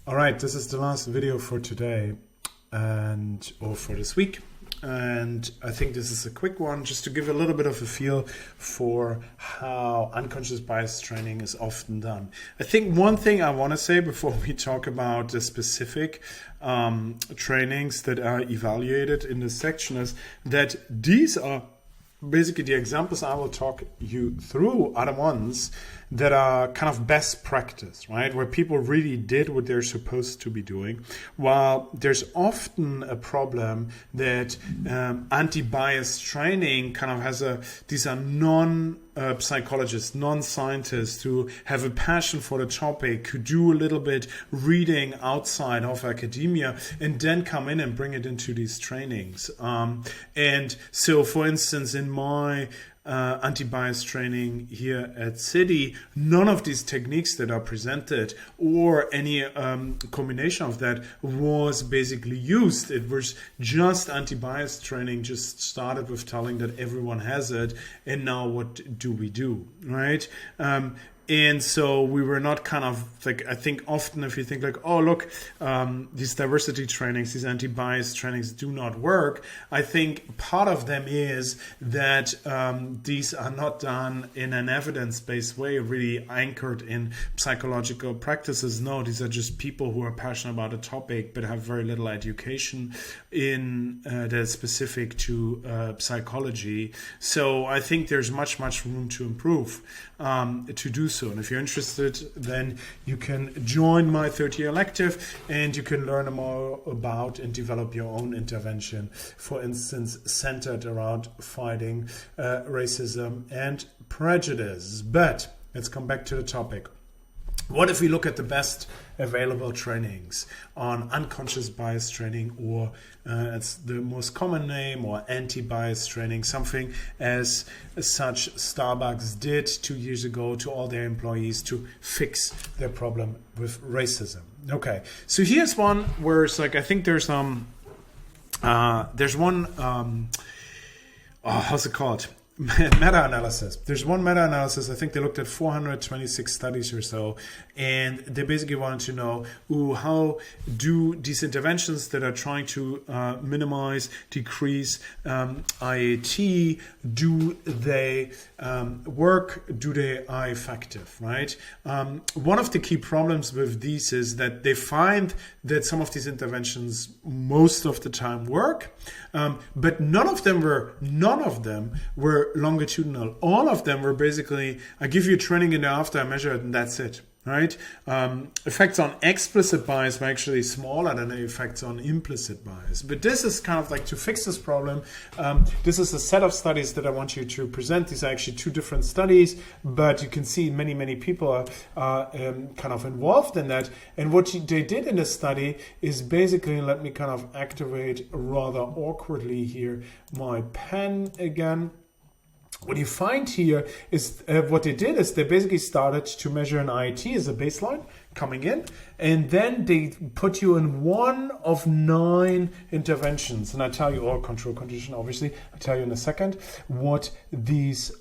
All right, this is the last video for today or for this week. And I think this is a quick one just to give a little bit of a feel for how unconscious bias training is often done. I think one thing I want to say before we talk about the specific trainings that are evaluated in this section is that these are basically the examples I will talk you through are the ones that are kind of best practice, right? Where people really did what they're supposed to be doing. While there's often a problem that anti-bias training kind of has these are non-psychologists, non-scientists who have a passion for the topic, who do a little bit reading outside of academia and then come in and bring it into these trainings. And so, for instance, in my anti-bias training here at City, none of these techniques that are presented or any combination of that was basically used. It was just anti-bias training, just started with telling that everyone has it, and now what do we do, right? And so we were not kind of like, I think often if you think like, oh, look, these diversity trainings, these anti-bias trainings do not work. I think part of them is that these are not done in an evidence-based way, really anchored in psychological practices. No, these are just people who are passionate about a topic but have very little education in that's specific to psychology. So I think there's much room to improve to do so. And if you're interested, then you can join my 30-year elective and you can learn more about and develop your own intervention, for instance, centered around fighting racism and prejudice. But let's come back to the topic. What if we look at the best available trainings on unconscious bias training, or it's the most common name, or anti-bias training, something as such Starbucks did 2 years ago to all their employees to fix their problem with racism. Okay, so here's one where it's like, I think there's one, how's it called? Meta-analysis. There's one meta-analysis. I think they looked at 426 studies or so, and they basically wanted to know, how do these interventions that are trying to minimize, decrease IAT, do they work? Do they are effective, right? One of the key problems with these is that they find that some of these interventions most of the time work, but none of them were longitudinal. All of them were basically, I give you training in the after, I measure it, and that's it. Right? Effects on explicit bias were actually smaller than the effects on implicit bias. But this is kind of like to fix this problem. This is a set of studies that I want you to present. These are actually two different studies, but you can see many people are kind of involved in that. And what they did in this study is basically, let me kind of activate rather awkwardly here my pen again. What you find here is what they did is they basically started to measure an IAT as a baseline coming in, and then they put you in one of 9 interventions. And I tell you, or control condition, obviously, I'll tell you in a second what these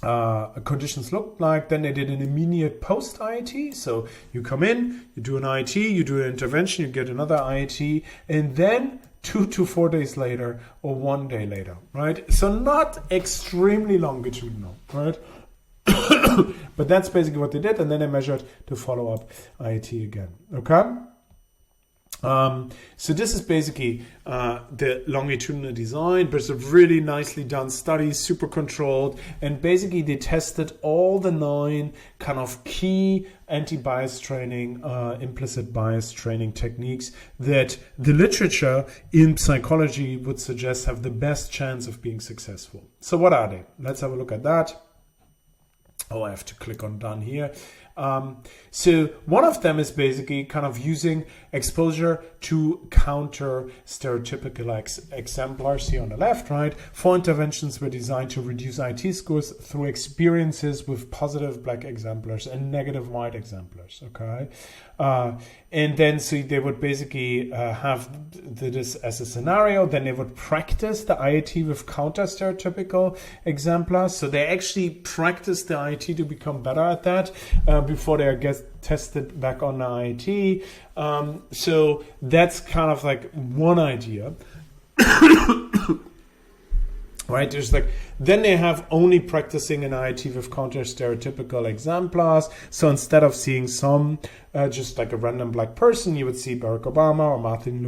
conditions look like. Then they did an immediate post IAT. So you come in, you do an IAT, you do an intervention, you get another IAT, and then 2 to 4 days later or 1 day later, right? So not extremely longitudinal, right? But that's basically what they did, and then they measured the follow-up IAT again, okay? So this is basically the longitudinal design, but it's a really nicely done study, super controlled, and basically they tested all the 9 kind of key anti-bias training, implicit bias training techniques that the literature in psychology would suggest have the best chance of being successful. So what are they? Let's have a look at that. Oh, I have to click on done here. So one of them is basically kind of using exposure to counter stereotypical exemplars here on the left, right? 4 interventions were designed to reduce IT scores through experiences with positive black exemplars and negative white exemplars, okay? And then so they would basically have this as a scenario, then they would practice the IAT with counter stereotypical exemplars. So they actually practice the IAT to become better at that before they tested back on the IIT. So that's kind of like one idea. Right, there's like, then they have only practicing an IIT with counter-stereotypical exemplars. So instead of seeing some, just like a random black person, you would see Barack Obama or Martin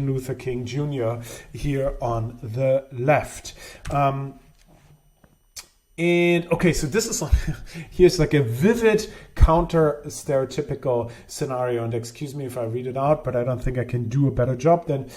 Luther King Jr. here on the left. And okay, so this is here's like a vivid counter-stereotypical scenario, and excuse me if I read it out, but I don't think I can do a better job than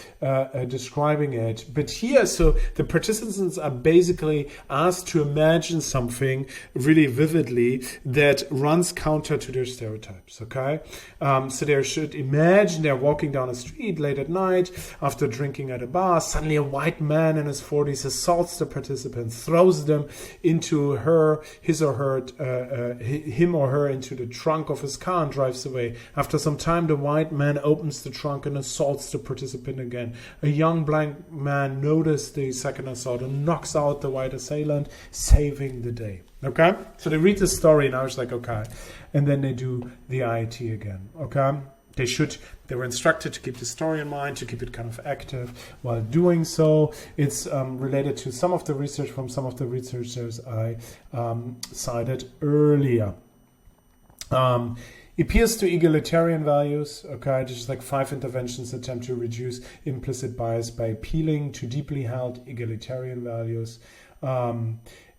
describing it. But here, so the participants are basically asked to imagine something really vividly that runs counter to their stereotypes, okay? So they should imagine they're walking down a street late at night after drinking at a bar. Suddenly a white man in his 40s assaults the participants, throws them into him or her into the trunk of his car and drives away. After some time, the white man opens the trunk and assaults the participant again. A young black man noticed the second assault and knocks out the white assailant, saving the day. Okay? So they read the story and I was like, okay. And then they do the IIT again. Okay? They were instructed to keep the story in mind, to keep it kind of active while doing so. It's related to some of the research from some of the researchers I cited earlier. Appeals to egalitarian values. Okay, just like 5 interventions attempt to reduce implicit bias by appealing to deeply held egalitarian values.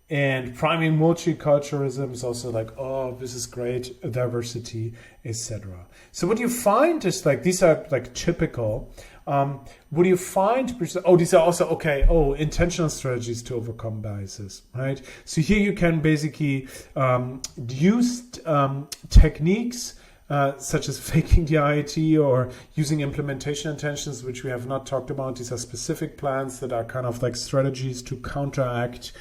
And priming multiculturalism is also like, oh, this is great, diversity, etc. So what you find is like, these are like typical. What do you find? Oh, these are also, okay, intentional strategies to overcome biases, right? So here you can basically use techniques such as faking the IIT or using implementation intentions, which we have not talked about. These are specific plans that are kind of like strategies to counteract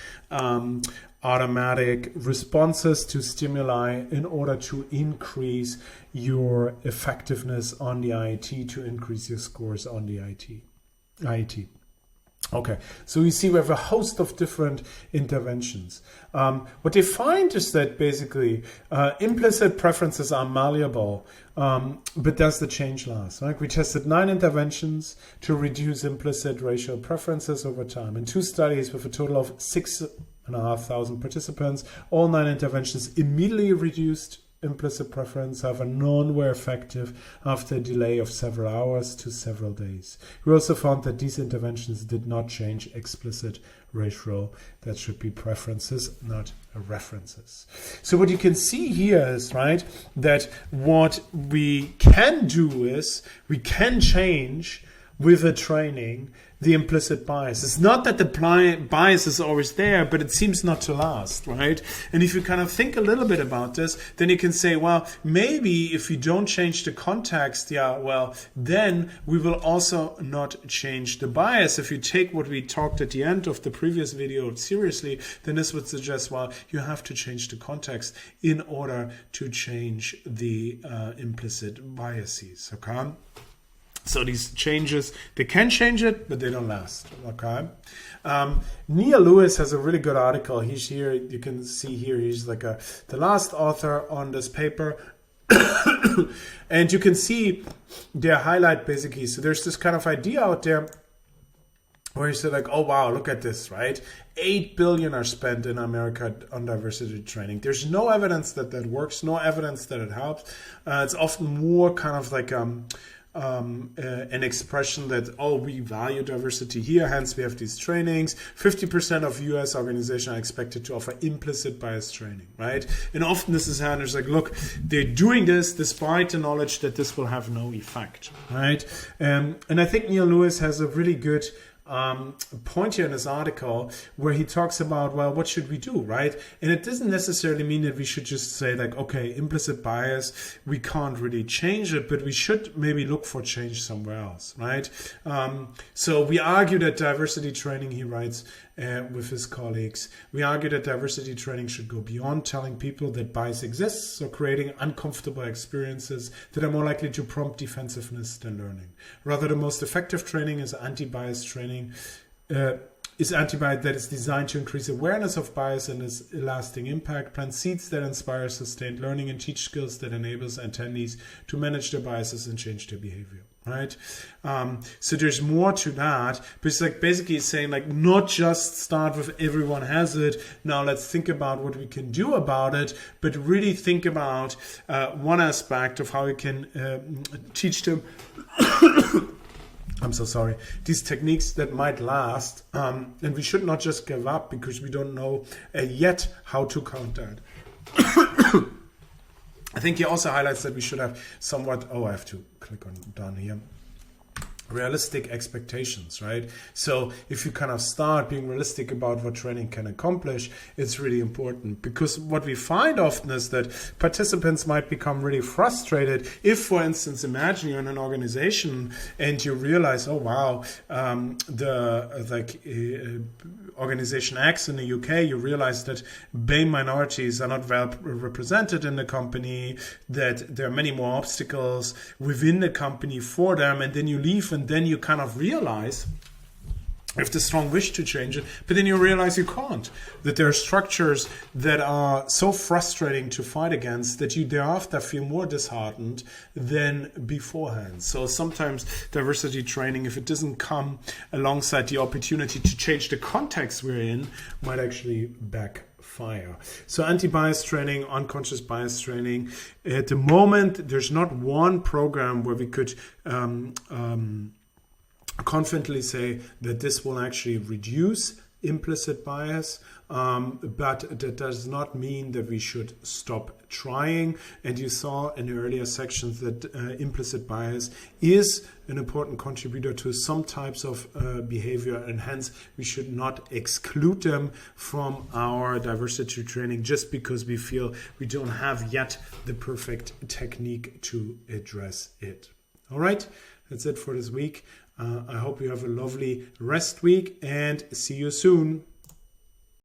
automatic responses to stimuli in order to increase your effectiveness on the IIT, to increase your scores on the IIT. Okay, so you see we have a host of different interventions. What they find is that basically implicit preferences are malleable, but does the change last? Right? We tested 9 interventions to reduce implicit racial preferences over time. In 2 studies with a total of 6,500 participants, all 9 interventions immediately reduced implicit preference, however, none were effective after a delay of several hours to several days. We also found that these interventions did not change explicit racial, that should be preferences, not references. So what you can see here is, right, that what we can do is we can change with the training the implicit bias. It's not that the bias is always there, but it seems not to last, right? And if you kind of think a little bit about this, then you can say, well, maybe if we don't change the context, then we will also not change the bias. If you take what we talked at the end of the previous video seriously, then this would suggest, well, you have to change the context in order to change the implicit biases, okay? So these changes, they can change it, but they don't last, okay? Neil Lewis has a really good article. He's here, you can see here, he's like the last author on this paper. And you can see their highlight basically. So there's this kind of idea out there where you say like, oh wow, look at this, right? 8 billion are spent in America on diversity training. There's no evidence that that works, no evidence that it helps. It's often more kind of like an expression that, oh, we value diversity here, hence we have these trainings. 50% of US organizations are expected to offer implicit bias training, right? And often this is how there's like, look, they're doing this despite the knowledge that this will have no effect, right? And I think Neil Lewis has a really good point here in this article where he talks about, well, what should we do, right? And it doesn't necessarily mean that we should just say like, okay, implicit bias, we can't really change it, but we should maybe look for change somewhere else, right? So we argue that diversity training, he writes with his colleagues, we argue that diversity training should go beyond telling people that bias exists or creating uncomfortable experiences that are more likely to prompt defensiveness than learning. Rather, the most effective training is anti-bias training is antibiotic that is designed to increase awareness of bias and its lasting impact, plant seeds that inspire sustained learning, and teach skills that enables attendees to manage their biases and change their behavior. Right, so there's more to that, but it's like basically saying like not just start with everyone has it. Now let's think about what we can do about it, but really think about one aspect of how we can teach them. I'm so sorry. These techniques that might last, and we should not just give up because we don't know yet how to counter it. I think he also highlights that we should have somewhat, I have to click on done here, realistic expectations, right? So if you kind of start being realistic about what training can accomplish, it's really important, because what we find often is that participants might become really frustrated if, for instance, imagine you're in an organization and you realize, oh wow, organization X in the UK, you realize that BAME minorities are not well represented in the company, that there are many more obstacles within the company for them, and then you leave and then you kind of realize you have the strong wish to change it, but then you realize you can't, that there are structures that are so frustrating to fight against that you thereafter feel more disheartened than beforehand. So sometimes diversity training, if it doesn't come alongside the opportunity to change the context we're in, might actually backfire. So anti-bias training, unconscious bias training, at the moment there's not one program where we could confidently say that this will actually reduce implicit bias, but that does not mean that we should stop trying. And you saw in the earlier sections that implicit bias is an important contributor to some types of behavior, and hence we should not exclude them from our diversity training just because we feel we don't have yet the perfect technique to address it. All right, that's it for this week. I hope you have a lovely rest week and see you soon.